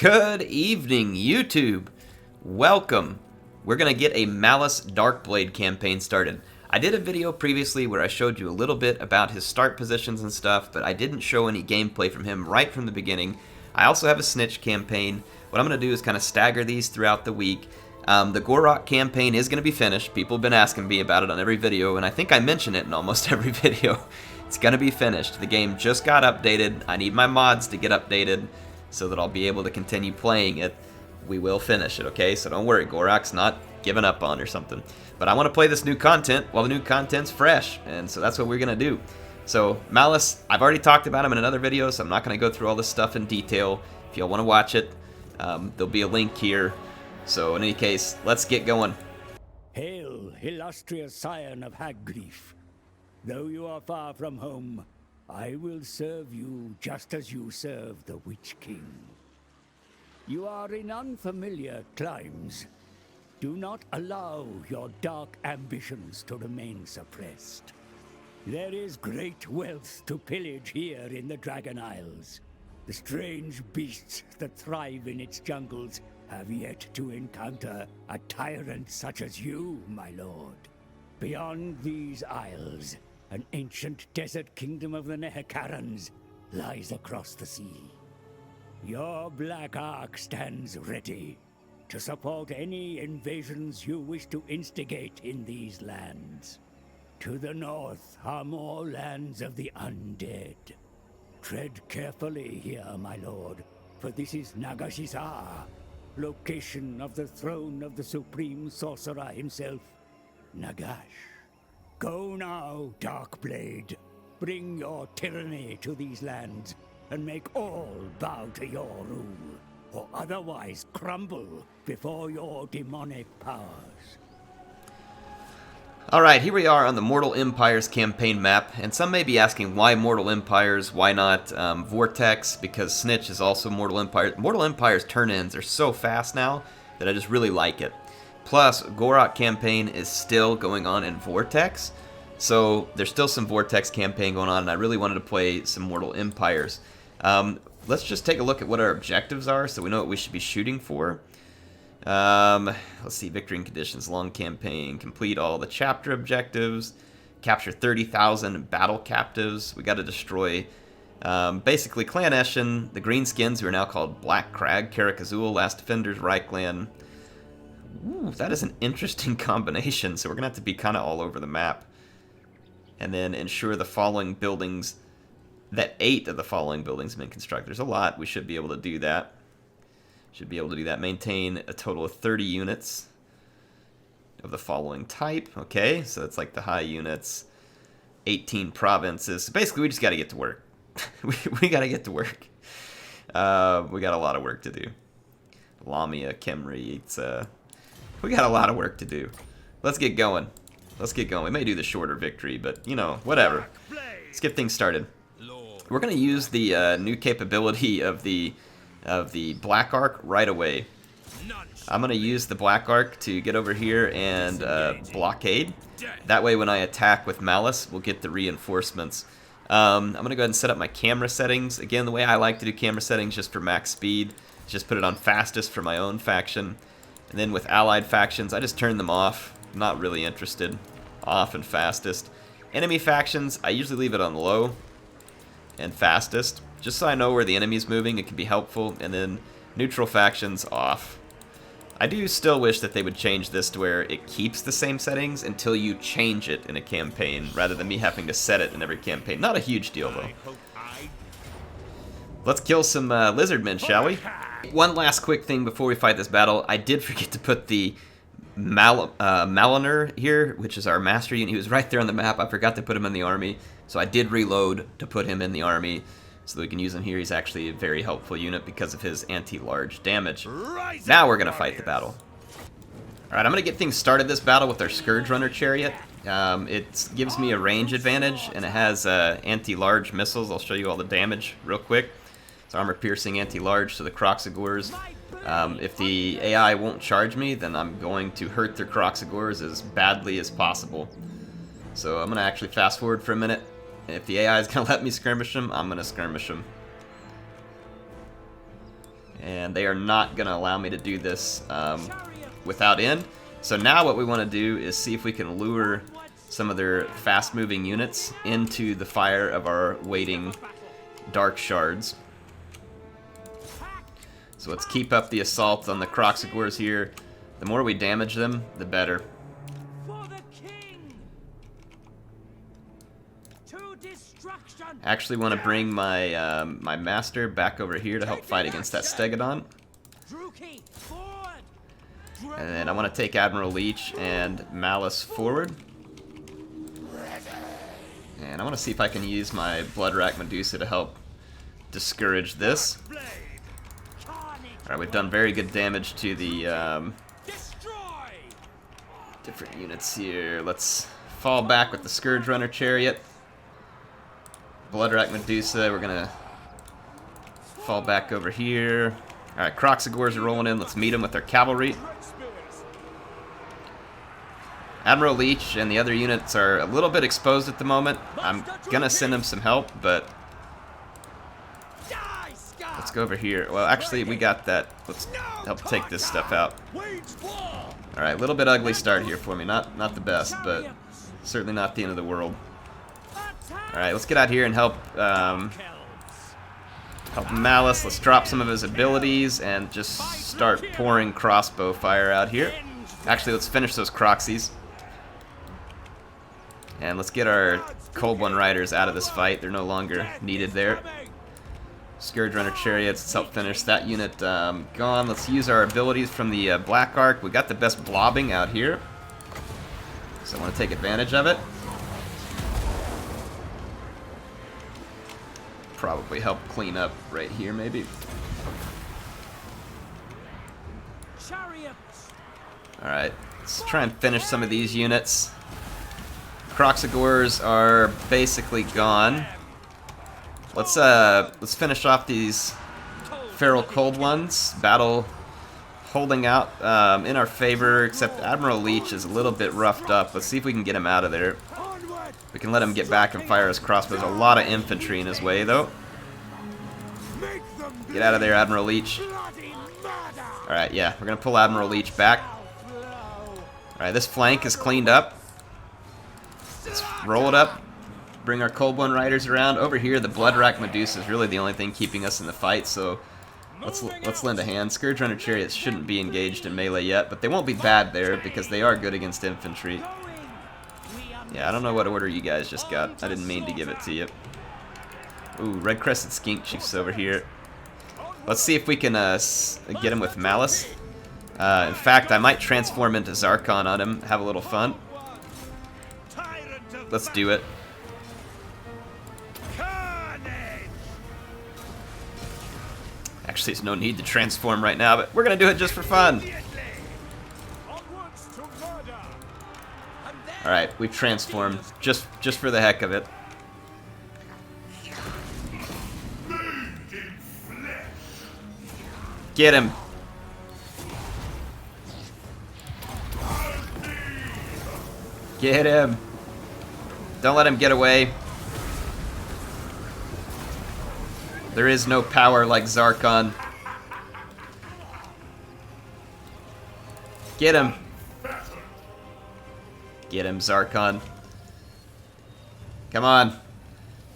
Good evening, YouTube. Welcome. We're going to get a MALUS DARKBLADE campaign started. I did a video previously where I showed you a little bit about his start positions and stuff, but I didn't show any gameplay from him right from the beginning. I also have a Snitch campaign. What I'm going to do is kind of stagger these throughout the week. The Gorok campaign is going to be finished. People have been asking me about it on every video, and I think I mention it in almost every video. It's going to be finished. The game just got updated. I need my mods to get updated so that I'll be able to continue playing it. We will finish it, okay? So don't worry, Gorok's not given up on or something. But I want to play this new content while the new content's fresh, and so that's what we're going to do. So, MALUS, I've already talked about him in another video, so I'm not going to go through all this stuff in detail. If y'all want to watch it, there'll be a link here. So, in any case, let's get going. Hail, illustrious scion of Haggrief. Though you are far from home, I will serve you just as you serve the Witch King. You are in unfamiliar climes. Do not allow your dark ambitions to remain suppressed. There is great wealth to pillage here in the Dragon Isles. The strange beasts that thrive in its jungles have yet to encounter a tyrant such as you, my lord. Beyond these isles, an ancient desert kingdom of the Nehekarans lies across the sea. Your Black Ark stands ready to support any invasions you wish to instigate in these lands. To the north are more lands of the undead. Tread carefully here, my lord, for this is Nagashisar, location of the throne of the supreme sorcerer himself, Nagash. Go now, Darkblade. Bring your tyranny to these lands, and make all bow to your rule, or otherwise crumble before your demonic powers. Alright, here we are on the Mortal Empires campaign map, and some may be asking why Mortal Empires, why not Vortex, because Snitch is also Mortal Empires. Mortal Empires turn-ins are so fast now that I just really like it. Plus, Gorok campaign is still going on in Vortex, so there's still some Vortex campaign going on, and I really wanted to play some Mortal Empires. Let's just take a look at what our objectives are so we know what we should be shooting for. Let's see, victory and conditions, long campaign, complete all the chapter objectives, capture 30,000 battle captives. We got to destroy basically Clan Eshin, the Greenskins, who are now called Black Crag, Karak Azul, Last Defenders, Reichland. Ooh, that is an interesting combination, so we're going to have to be kind of all over the map. And then ensure the following buildings, that 8 of the following buildings have been constructed. There's a lot. We should be able to do that. Should be able to do that. Maintain a total of 30 units of the following type. Okay, so that's like the high units. 18 provinces. So basically, we just got to get to work. we got to get to work. We got a lot of work to do. Lamia, Khemri, it's we got a lot of work to do. Let's get going. Let's get going. We may do the shorter victory, but, you know, whatever. Let's get things started. We're going to use the new capability of the Black Ark right away. I'm going to use the Black Ark to get over here and blockade. That way when I attack with MALUS, we'll get the reinforcements. I'm going to go ahead and set up my camera settings. Again, the way I like to do camera settings just for max speed, just put it on fastest for my own faction. And then with allied factions, I just turn them off. I'm not really interested. Off and fastest. Enemy factions, I usually leave it on low and fastest, just so I know where the enemy's moving. It can be helpful. And then neutral factions off. I do still wish that they would change this to where it keeps the same settings until you change it in a campaign, rather than me having to set it in every campaign. Not a huge deal, though. Let's kill some lizardmen, shall we? One last quick thing before we fight this battle. I did forget to put the Maliner here, which is our master unit. He was right there on the map. I forgot to put him in the army, so I did reload to put him in the army so that we can use him here. He's actually a very helpful unit because of his anti-large damage. Now we're going to fight the battle. Alright, I'm going to get things started this battle with our Scourge Runner Chariot. It gives me a range advantage, and it has anti-large missiles. I'll show you all the damage real quick. It's armor-piercing anti-large, so the Croxagores. If the AI won't charge me, then I'm going to hurt their Croxagores as badly as possible. So I'm going to actually fast forward for a minute. If the AI is going to let me skirmish them, I'm going to skirmish them. And they are not going to allow me to do this without end. So now what we want to do is see if we can lure some of their fast-moving units into the fire of our waiting dark shards. So let's keep up the assault on the Kroxigors here. The more we damage them, the better. I actually want to bring my my master back over here to help fight against that Stegodon. And then I want to take Admiral Leech and Malus forward. And I want to see if I can use my Bloodrack Medusa to help discourage this. Alright, we've done very good damage to the different units here. Let's fall back with the Scourge Runner Chariot. Bloodrack Medusa, we're gonna fall back over here. Alright, Kroxigors are rolling in. Let's meet them with their cavalry. Admiral Leech and the other units are a little bit exposed at the moment. I'm gonna send them some help, but let's go over here. Well, actually, we got that. Let's help take this stuff out. Alright, a little bit ugly start here for me. Not the best, but certainly not the end of the world. Alright, let's get out here and help help Malus. Let's drop some of his abilities and just start pouring crossbow fire out here. Actually, let's finish those Croxies. And let's get our Cold One Riders out of this fight. They're no longer needed there. Scourge Runner Chariots, let's help finish that unit gone. Let's use our abilities from the Black Arc. We got the best blobbing out here, so I want to take advantage of it. Probably help clean up right here, maybe. Alright, let's try and finish some of these units. Kroxigors are basically gone. Let's finish off these Feral Cold Ones. Battle holding out in our favor, except Admiral Leech is a little bit roughed up. Let's see if we can get him out of there. We can let him get back and fire his crossbows. A lot of infantry in his way, though. Get out of there, Admiral Leech. Alright, yeah, we're going to pull Admiral Leech back. Alright, this flank is cleaned up. Let's roll it up. Bring our Cold One Riders around. Over here, the Bloodrack Medusa is really the only thing keeping us in the fight, so let's lend a hand. Scourge Runner Chariots shouldn't be engaged in melee yet, but they won't be bad there because they are good against infantry. Yeah, I don't know what order you guys just got. I didn't mean to give it to you. Ooh, Red Crested Skink Chief's over here. Let's see if we can get him with Malus. In fact, I might transform into Zarkon on him, have a little fun. Let's do it. Actually, there's no need to transform right now, but we're gonna do it just for fun. Alright, we've transformed just for the heck of it. Get him. Get him. Don't let him get away. There is no power like Zarkon. Get him. Get him, Zarkon. Come on.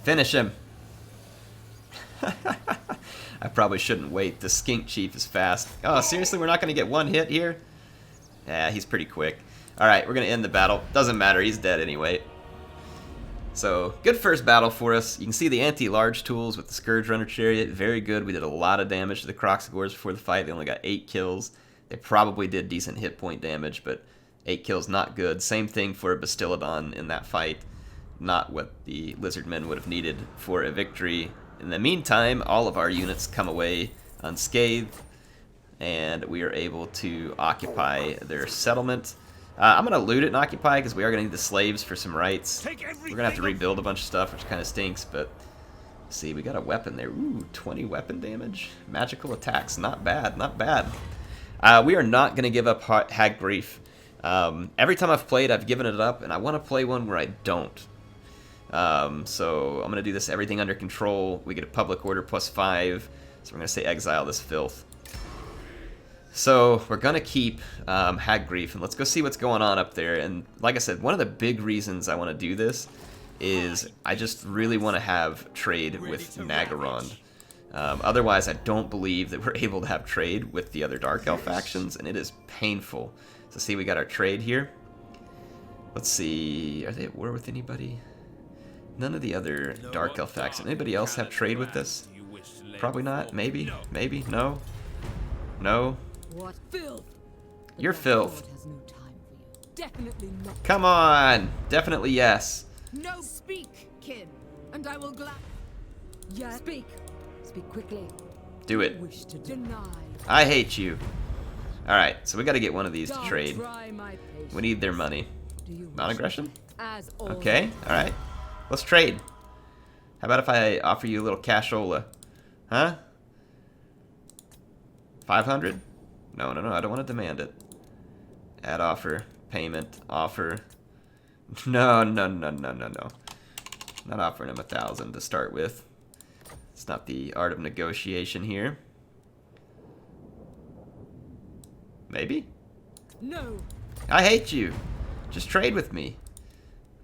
Finish him. I probably shouldn't wait. The Skink Chief is fast. Oh, seriously? We're not going to get one hit here? Yeah, he's pretty quick. Alright, we're going to end the battle. Doesn't matter. He's dead anyway. So, good first battle for us. You can see the anti-large tools with the Scourge Runner Chariot. Very good. We did a lot of damage to the Kroxigors before the fight. They only got 8 kills. They probably did decent hit point damage, but 8 kills not good. Same thing for Bastillodon in that fight. Not what the Lizardmen would have needed for a victory. In the meantime, all of our units come away unscathed, and we are able to occupy their settlement. I'm going to loot it and occupy because we are going to need the slaves for some rights. We're going to have to rebuild a bunch of stuff, which kind of stinks, but see, we got a weapon there. Ooh, 20 weapon damage. Magical attacks. Not bad, not bad. We are not going to give up Hag Grief. Every time I've played, I've given it up, and I want to play one where I don't. So I'm going to do this everything under control. We get a public order +5, so we're going to say exile this filth. So we're gonna keep Hagrief, and let's go see what's going on up there. And like I said, one of the big reasons I want to do this is I just really want to have trade with Nagaron. Otherwise, I don't believe that we're able to have trade with the other Dark Elf factions, and it is painful. So see, we got our trade here. Let's see, are they at war with anybody? None of the other Dark Elf factions. Anybody else have trade with this? Probably not. Maybe. Maybe. No. No. What filth? You're filth. Has no time for you. Definitely not. Come on. Definitely yes. No, speak, kin, and I will glad. Yeah, speak. Speak quickly. Do it. Wish to deny. I hate you. Alright, so we gotta get one of these to Don't trade. try my patience. We need their money. Do you wish Non-aggression? as Okay, alright. Let's trade. How about if I offer you a little cashola? Huh? 500? No, I don't want to demand it. Add offer. Payment. Offer. No. Not offering him 1,000 to start with. It's not the art of negotiation here. Maybe? No. I hate you. Just trade with me.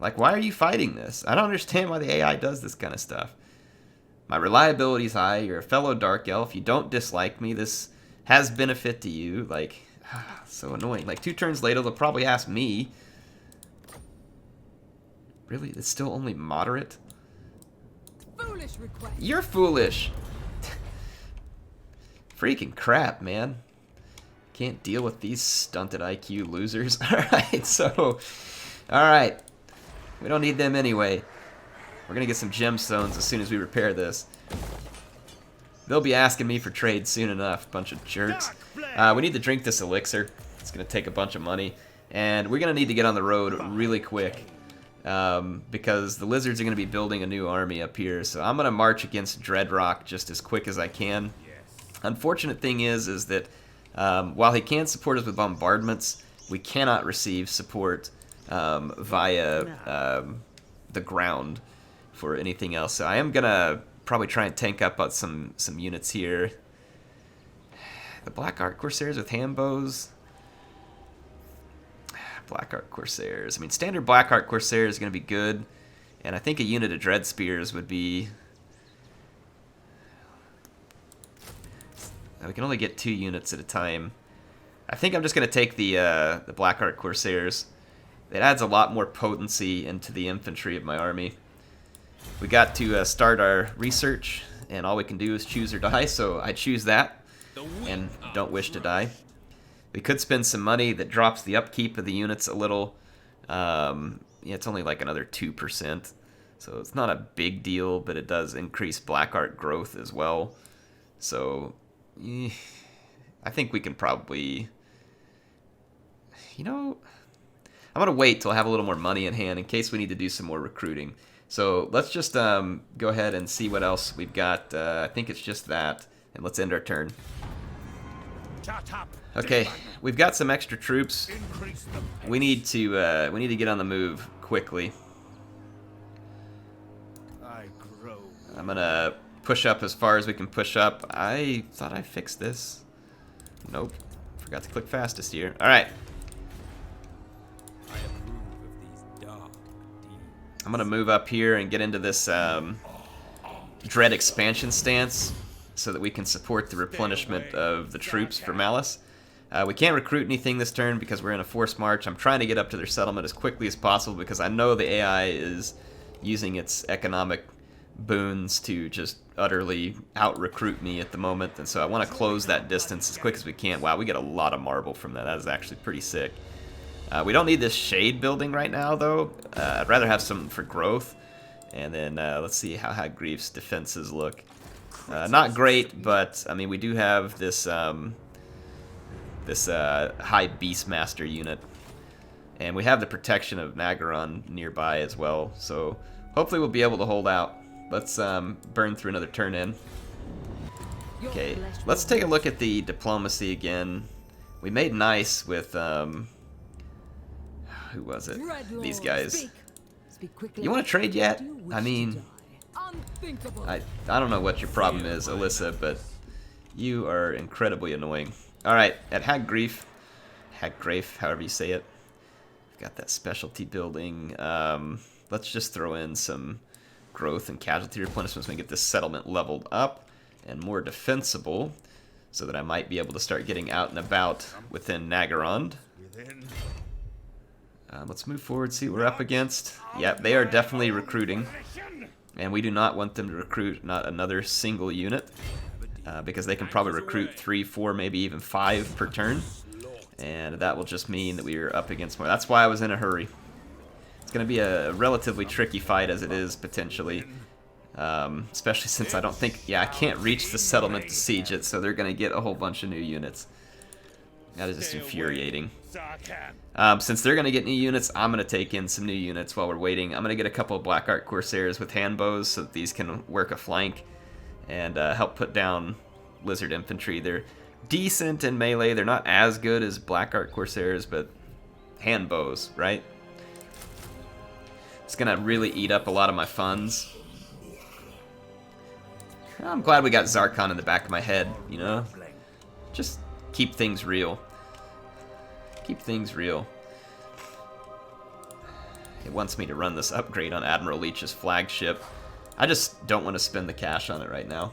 Like, why are you fighting this? I don't understand why the AI does this kind of stuff. My reliability is high. You're a fellow Dark Elf. You don't dislike me. This has benefit to you. Like, so annoying. Like, 2 turns later, they'll probably ask me. Really? It's still only moderate? Foolish request. You're foolish. Freaking crap, man. Can't deal with these stunted IQ losers. Alright, so... Alright. We don't need them anyway. We're gonna get some gemstones as soon as we repair this. They'll be asking me for trade soon enough, bunch of jerks. We need to drink this elixir. It's gonna take a bunch of money. And we're gonna need to get on the road really quick. Because the lizards are gonna be building a new army up here. So I'm gonna march against Dreadrock just as quick as I can. Unfortunate thing is that while he can support us with bombardments, we cannot receive support via the ground for anything else. So I am gonna probably try and tank up on some units here. The Black Art Corsairs with handbows. Black Art Corsairs. I mean, standard Black Art Corsair is gonna be good, and I think a unit of Dread Spears would be. We can only get 2 units at a time. I think I'm just gonna take the Black Art Corsairs. It adds a lot more potency into the infantry of my army. We got to start our research, and all we can do is choose or die, so I choose that, and don't wish to die. We could spend some money that drops the upkeep of the units a little. Yeah, it's only like another 2%, so it's not a big deal, but it does increase Black Art growth as well. So, I think we can probably... You know... I'm going to wait till I have a little more money in hand in case we need to do some more recruiting. So let's just go ahead and see what else we've got. I think it's just that. And let's end our turn. Okay, we've got some extra troops. We need to get on the move quickly. I'm going to push up as far as we can push up. I thought I fixed this. Nope. Forgot to click fastest here. All right. I'm going to move up here and get into this Dread expansion stance so that we can support the replenishment of the troops for Malus. We can't recruit anything this turn because we're in a forced march. I'm trying to get up to their settlement as quickly as possible because I know the AI is using its economic boons to just utterly out-recruit me at the moment, and so I want to close that distance as quick as we can. Wow, we get a lot of marble from that. That is actually pretty sick. We don't need this shade building right now, though. I'd rather have some for growth. And then let's see how Hagrief's defenses look. Not great, but I mean we do have this high Beastmaster unit, and we have the protection of Nagaron nearby as well. So hopefully we'll be able to hold out. Let's burn through another turn in. Okay, let's take a look at the diplomacy again. We made nice with who was it? These guys. You want to trade yet? I mean, I don't know what your problem is, Alyssa, but you are incredibly annoying. Alright, at Hagreif, however you say it, we've got that specialty building. Let's just throw in some growth and casualty replenishments so we get this settlement leveled up and more defensible, so that I might be able to start getting out and about within Nagarond. Let's move forward, see what we're up against. Yep, they are definitely recruiting, and we do not want them to recruit not another single unit, because they can probably recruit 3, 4, maybe even 5 per turn, and that will just mean that we are up against more. That's why I was in a hurry. It's going to be a relatively tricky fight as it is, potentially. Especially since I don't think... Yeah, I can't reach the settlement to siege it, so they're going to get a whole bunch of new units. That is just infuriating. Since they're going to get new units, I'm going to take in some new units while we're waiting. I'm going to get a couple of Black Art Corsairs with hand bows so that these can work a flank and help put down Lizard Infantry. They're decent in melee. They're not as good as Black Art Corsairs, but hand bows, right? It's going to really eat up a lot of my funds. I'm glad we got Zarkon in the back of my head, you know? Just keep things real. Keep things real. It wants me to run this upgrade on Admiral Leech's flagship. I just don't want to spend the cash on it right now.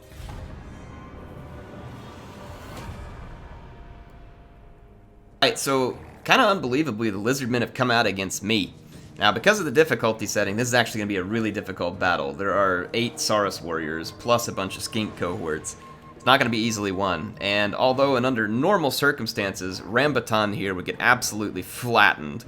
Alright, so kind of unbelievably, the Lizardmen have come out against me. Now, because of the difficulty setting, this is actually going to be a really difficult battle. There are 8 Saurus warriors, plus a bunch of skink cohorts. It's not going to be easily won. And although, and under normal circumstances, Rambutan here would get absolutely flattened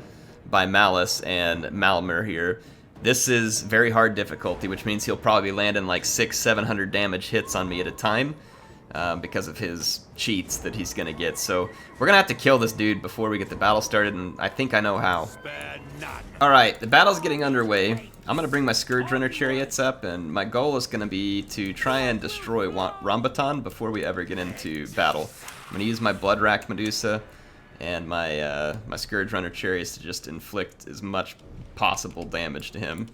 by Malus and Malmer here, this is very hard difficulty, which means he'll probably land in like 600-700 damage hits on me at a time, because of his cheats that he's going to get. So we're going to have to kill this dude before we get the battle started, and I think I know how. Alright, the battle's getting underway. I'm going to bring my Scourge Runner chariots up, and my goal is going to be to try and destroy Rambutan before we ever get into battle. I'm going to use my Blood Rack Medusa and my my Scourge Runner chariots to just inflict as much possible damage to him.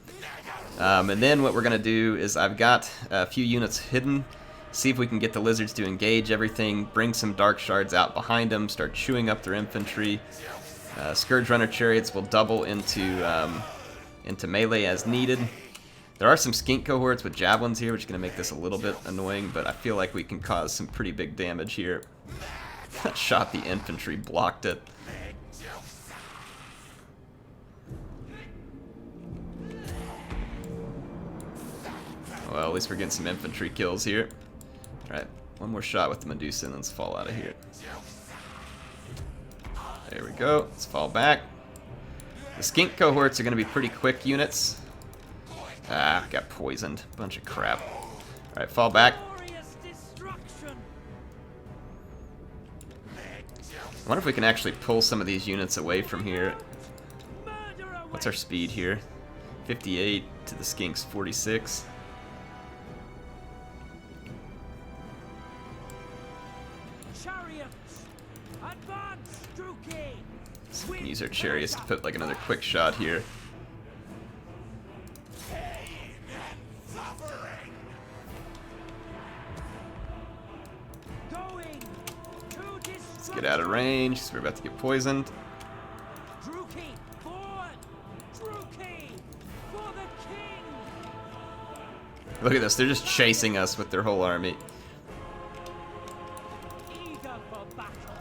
And then what we're going to do is I've got a few units hidden. See if we can get the lizards to engage everything, bring some dark shards out behind them, start chewing up their infantry. Scourge Runner chariots will double into melee as needed. There are some skink cohorts with javelins here, which is going to make this a little bit annoying, but I feel like we can cause some pretty big damage here. Shot the infantry, blocked it. Well, at least we're getting some infantry kills here. Alright, one more shot with the Medusa and let's fall out of here. There we go, let's fall back. The skink cohorts are going to be pretty quick units. Ah, got poisoned. Bunch of crap. Alright, fall back. I wonder if we can actually pull some of these units away from here. What's our speed here? 58 to the skinks, 46. So we can use our chariots to put like another quick shot here. Let's get out of range, so we're about to get poisoned. Look at this, they're just chasing us with their whole army.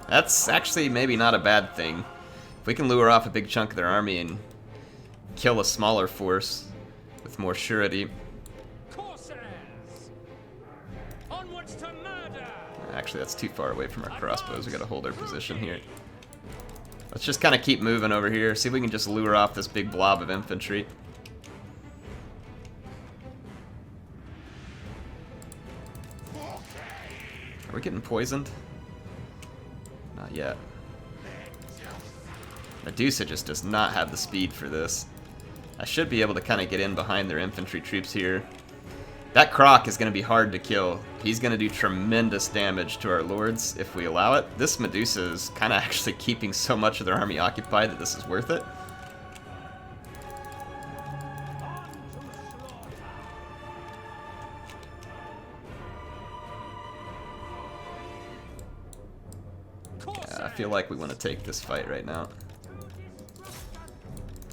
That's actually maybe not a bad thing. If we can lure off a big chunk of their army and kill a smaller force with more surety. Actually, that's too far away from our crossbows. We gotta hold our position here. Let's just kind of keep moving over here. See if we can just lure off this big blob of infantry. Are we getting poisoned? Not yet. Medusa just does not have the speed for this. I should be able to kind of get in behind their infantry troops here. That Croc is going to be hard to kill. He's going to do tremendous damage to our lords if we allow it. This Medusa is kind of actually keeping so much of their army occupied that this is worth it. feel like we want to take this fight right now.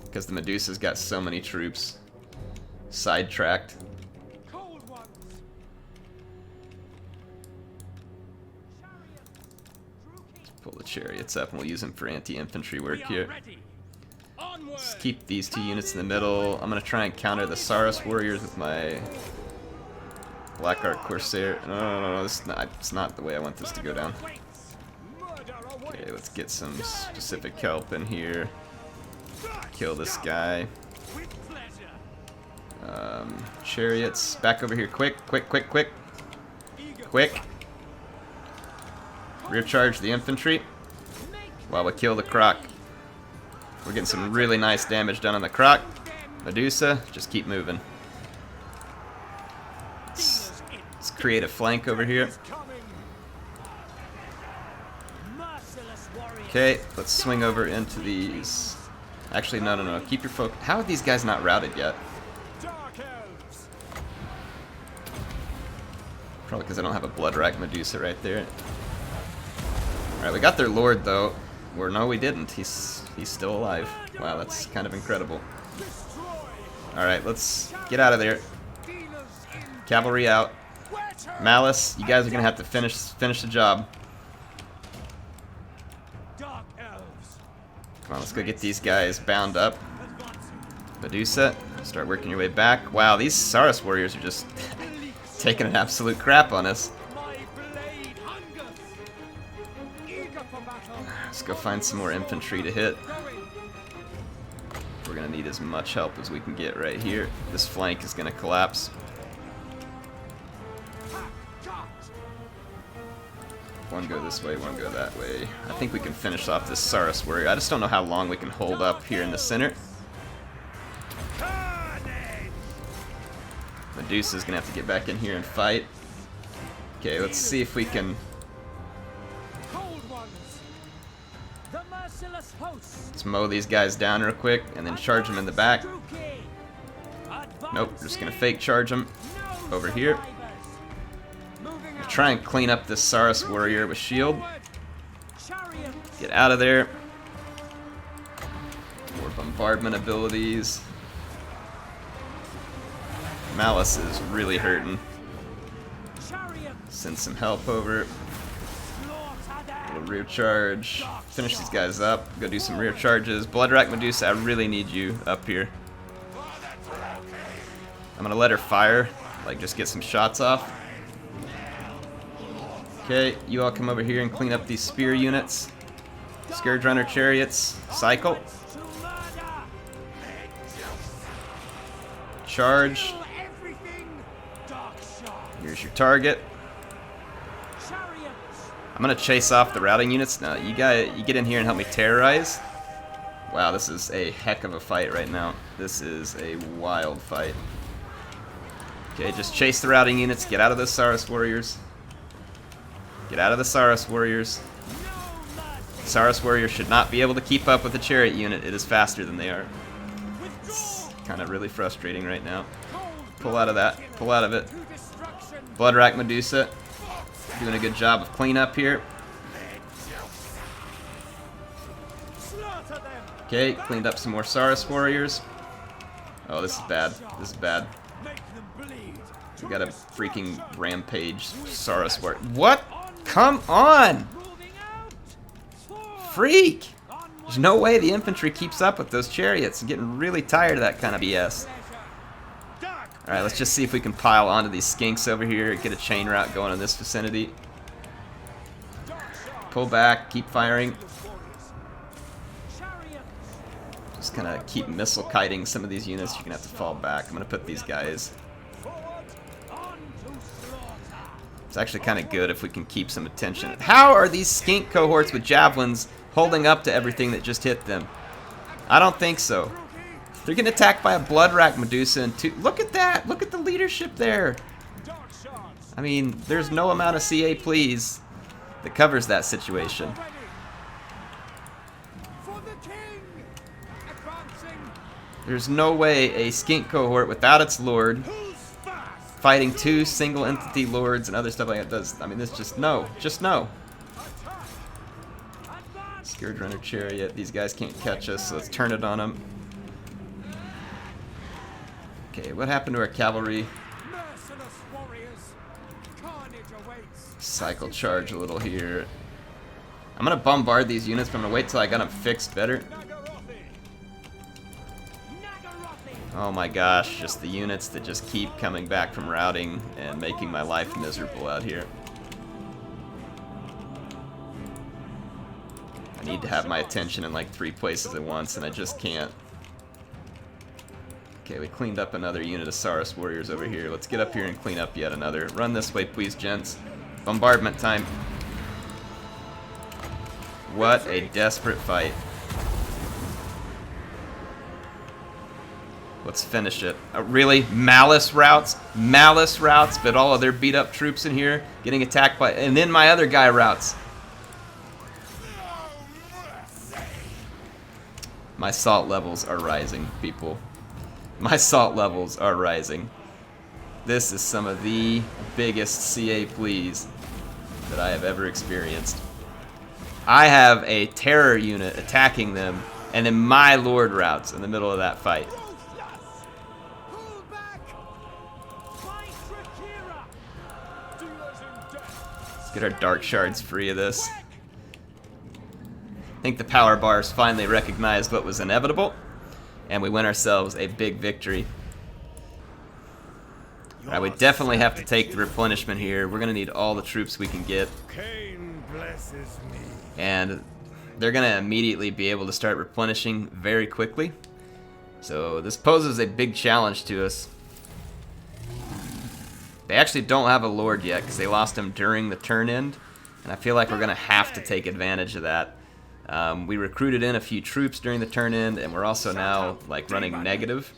Because the Medusa's got so many troops sidetracked. Let's pull the chariots up and we'll use them for anti-infantry work here. Let's keep these 2 units in the middle. I'm going to try and counter the Saurus warriors with my Black Ark Corsair. No, it's not the way I want this to go down. Okay, let's get some specific help in here. Kill this guy. Chariots, back over here, quick. Rear charge the infantry while we kill the Croc. We're getting some really nice damage done on the Croc. Medusa, just keep moving. Let's create a flank over here. Okay, let's swing over into these. Actually, no. Keep your focus. How are these guys not routed yet? Probably because I don't have a Bloodrack Medusa right there. Alright, we got their Lord, though. Or no, we didn't. He's still alive. Wow, that's kind of incredible. Alright, let's get out of there. Cavalry out. Malus, you guys are going to have to finish the job. Come on, let's go get these guys bound up. Medusa, start working your way back. Wow, these Saurus warriors are just taking an absolute crap on us. Let's go find some more infantry to hit. We're going to need as much help as we can get right here. This flank is going to collapse. One go this way, one go that way. I think we can finish off this Saurus warrior. I just don't know how long we can hold up here in the center. Medusa's gonna have to get back in here and fight. Okay, let's see if we can. Let's mow these guys down real quick and then charge them in the back. Nope, we're just gonna fake charge them over here. Try and clean up this Saurus warrior with shield. Get out of there. More bombardment abilities. Malus is really hurting. Send some help over. A little rear charge. Finish these guys up. Go do some rear charges. Bloodrack Medusa, I really need you up here. I'm gonna let her fire. Like, just get some shots off. Okay, you all come over here and clean up these spear units. Scourge Runner chariots, cycle. Charge. Here's your target. I'm gonna chase off the routing units. Now you get in here and help me terrorize. Wow, this is a heck of a fight right now. This is a wild fight. Okay, just chase the routing units. Get out of those Saurus warriors. Get out of the Saurus warriors. Saurus warriors should not be able to keep up with the chariot unit. It is faster than they are. It's kind of really frustrating right now. Pull out of that. Pull out of it. Bloodrack Medusa. Doing a good job of cleanup here. Okay, cleaned up some more Saurus warriors. Oh, this is bad. This is bad. We got a freaking rampage Saurus warrior. What? Come on! Freak! There's no way the infantry keeps up with those chariots. I'm getting really tired of that kind of BS. Alright, let's just see if we can pile onto these skinks over here, get a chain route going in this vicinity. Pull back, keep firing. Just kind of keep missile kiting some of these units. You're going to have to fall back. I'm going to put these guys. It's actually kind of good if we can keep some attention. How are these skink cohorts with javelins holding up to everything that just hit them? I don't think so. They're getting attacked by a Bloodrack Medusa and two. Look at that! Look at the leadership there! I mean, there's no amount of CA please that covers that situation. There's no way a skink cohort without its lord fighting two single entity lords and other stuff like that does. I mean, this just no. Just no. Scourge Runner Chariot. These guys can't catch us, so let's turn it on them. Okay, what happened to our cavalry? Cycle charge a little here. I'm gonna bombard these units, but I'm gonna wait till I got them fixed better. Oh my gosh, just the units that just keep coming back from routing and making my life miserable out here. I need to have my attention in like 3 places at once, and I just can't. Okay, we cleaned up another unit of Saurus warriors over here. Let's get up here and clean up yet another. Run this way, please, gents. Bombardment time. What a desperate fight. Let's finish it. Really? Malus routes? Malus routes, but all of their beat up troops in here getting attacked by... And then my other guy routes. My salt levels are rising, people. My salt levels are rising. This is some of the biggest CA pleas that I have ever experienced. I have a terror unit attacking them, and then my lord routes in the middle of that fight. Let's get our dark shards free of this. I think the power bars finally recognized what was inevitable, and we win ourselves a big victory. Alright, we definitely have to take the replenishment here. We're going to need all the troops we can get. And they're going to immediately be able to start replenishing very quickly. So this poses a big challenge to us. They actually don't have a lord yet because they lost him during the turn end. And I feel like we're going to have to take advantage of that. We recruited in a few troops during the turn end, and we're also now like running negative.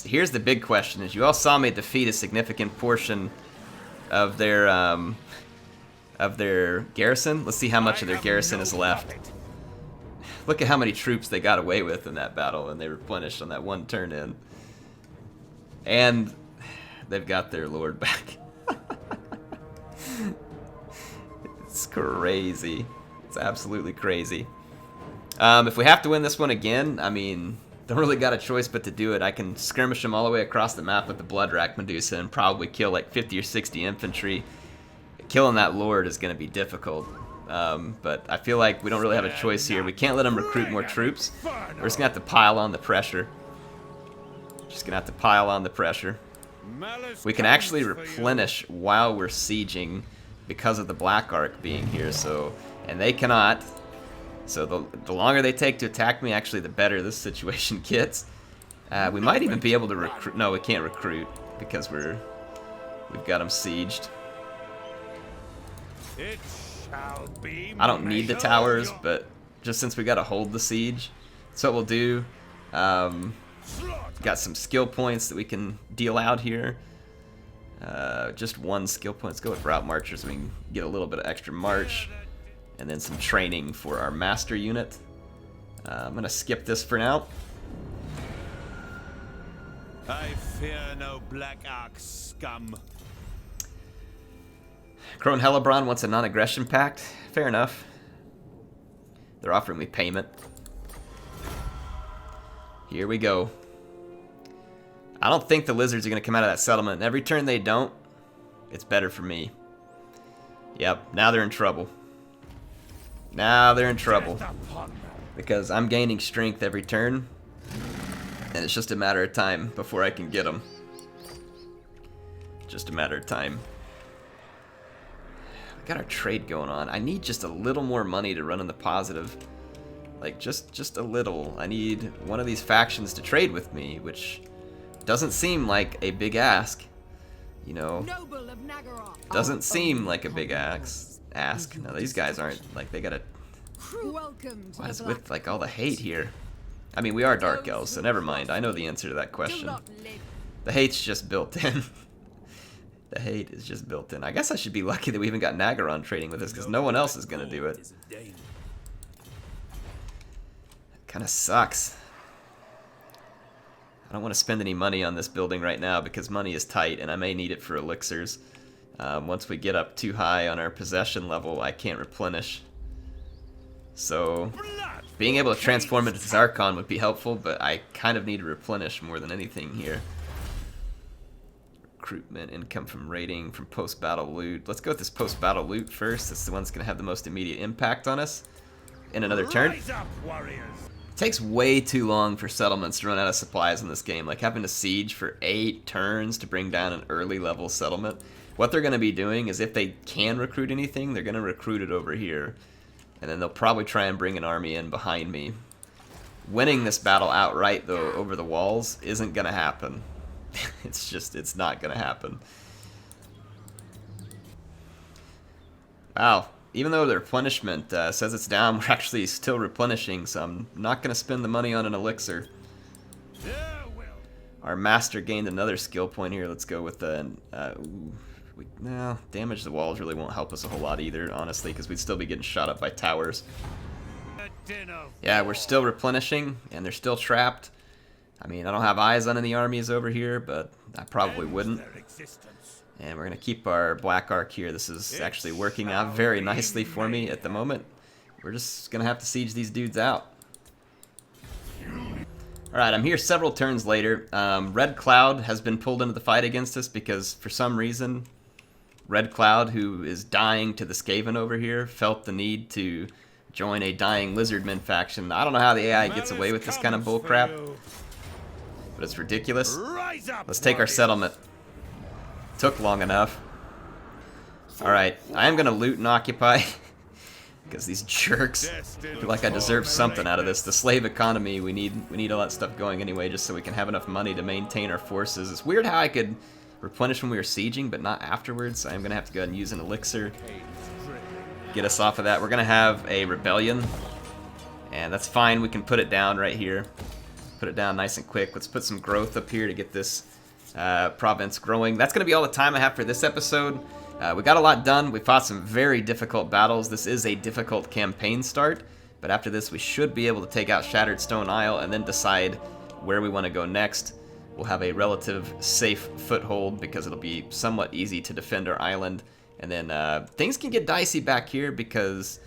Here's the big question: is you all saw me defeat a significant portion of their garrison. Let's see how much of their garrison is left. Look at how many troops they got away with in that battle, and they replenished on that one turn in. And they've got their lord back. It's crazy. It's absolutely crazy. If we have to win this one again, I mean, don't really got a choice but to do it. I can skirmish them all the way across the map with the Blood Rack Medusa and probably kill like 50 or 60 infantry. Killing that lord is going to be difficult. But I feel like we don't really have a choice here. We can't let them recruit more troops. We're just going to have to pile on the pressure. Just going to have to pile on the pressure. We can actually replenish while we're sieging because of the Black Ark being here, so... And they cannot. So the longer they take to attack me, actually, the better this situation gets. We might even be able to recruit. No, we can't recruit because we've got them sieged. I don't need the towers, but just since we got to hold the siege, that's what we'll do. Got some skill points that we can deal out here. Just 1 skill point. Let's go with route marchers so we can get a little bit of extra march. And then some training for our master unit. I'm going to skip this for now. I fear no Black Ark scum. Crone Hellebron wants a non-aggression pact. Fair enough. They're offering me payment. Here we go. I don't think the lizards are going to come out of that settlement. And every turn they don't, it's better for me. Yep, now they're in trouble. Now they're in trouble. Because I'm gaining strength every turn. And it's just a matter of time before I can get them. Just a matter of time. We got our trade going on. I need just a little more money to run in the positive. Like, just a little. I need one of these factions to trade with me, which doesn't seem like a big ask. You know, doesn't seem like a big ask. No, these guys aren't, like, they gotta... What is with, like, all the hate here? I mean, we are Dark Elves, so never mind. I know the answer to that question. The hate's just built in. The hate is just built in. I guess I should be lucky that we even got Nagaron trading with us, because no one else is gonna do it. Kinda sucks. I don't want to spend any money on this building right now, because money is tight, and I may need it for elixirs. Once we get up too high on our possession level, I can't replenish. So being able to transform into Zarkon would be helpful, but I kind of need to replenish more than anything here. Recruitment, income from raiding, from post-battle loot. Let's go with this post-battle loot first. That's the one that's going to have the most immediate impact on us in another turn. Rise up, warriors. It takes way too long for settlements to run out of supplies in this game. Like having to siege for 8 turns to bring down an early level settlement. What they're going to be doing is if they can recruit anything, they're going to recruit it over here. And then they'll probably try and bring an army in behind me. Winning this battle outright, though, over the walls isn't going to happen. It's not going to happen. Wow. Even though the replenishment says it's down, we're actually still replenishing, so I'm not going to spend the money on an elixir. Our master gained another skill point here. Let's go with the... no, damage the walls really won't help us a whole lot either, honestly, because we'd still be getting shot up by towers. Yeah, we're still replenishing, and they're still trapped. I mean, I don't have eyes on any armies over here, but I probably wouldn't. And we're going to keep our Black Arc here. This is actually working out very nicely for me at the moment. We're just going to have to siege these dudes out. Alright, I'm here several turns later. Red Cloud has been pulled into the fight against us because for some reason, Red Cloud, who is dying to the Skaven over here, felt the need to join a dying Lizardmen faction. I don't know how the AI gets away with this kind of bullcrap, but it's ridiculous. Let's take our settlement. Took long enough. Alright, I am going to loot and occupy because these jerks feel like I deserve something out of this. The slave economy, we need all that stuff going anyway just so we can have enough money to maintain our forces. It's weird how I could replenish when we were sieging, but not afterwards. So I'm going to have to go ahead and use an elixir. Get us off of that. We're going to have a rebellion, and that's fine. We can put it down right here. Put it down nice and quick. Let's put some growth up here to get this province growing. That's going to be all the time I have for this episode. We got a lot done. We fought some very difficult battles. This is a difficult campaign start, but after this we should be able to take out Shattered Stone Isle and then decide where we want to go next. We'll have a relative safe foothold because it'll be somewhat easy to defend our island. And then things can get dicey back here because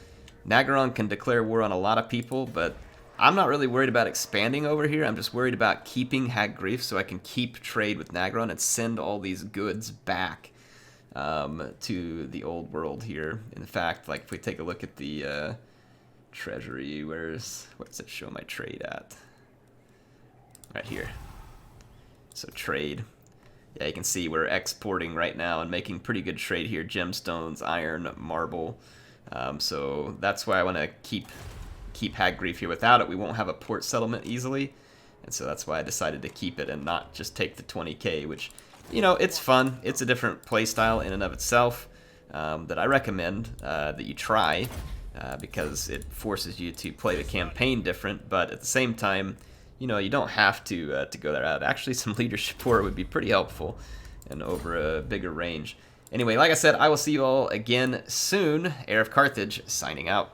Nagaron can declare war on a lot of people, but I'm not really worried about expanding over here. I'm just worried about keeping Hag Grief so I can keep trade with Nagaron and send all these goods back to the old world here. In fact, like if we take a look at the treasury, where does it show my trade at? Right here. So trade. Yeah, you can see we're exporting right now and making pretty good trade here. Gemstones, iron, marble. So that's why I want to keep Hag Grief here. Without it, we won't have a port settlement easily. And so that's why I decided to keep it and not just take the 20k, which, you know, it's fun. It's a different playstyle in and of itself that I recommend that you try because it forces you to play the campaign different, but at the same time, you know, you don't have to go that route. Actually, some leadership war would be pretty helpful and over a bigger range. Anyway, like I said, I will see you all again soon. HeirofCarthage signing out.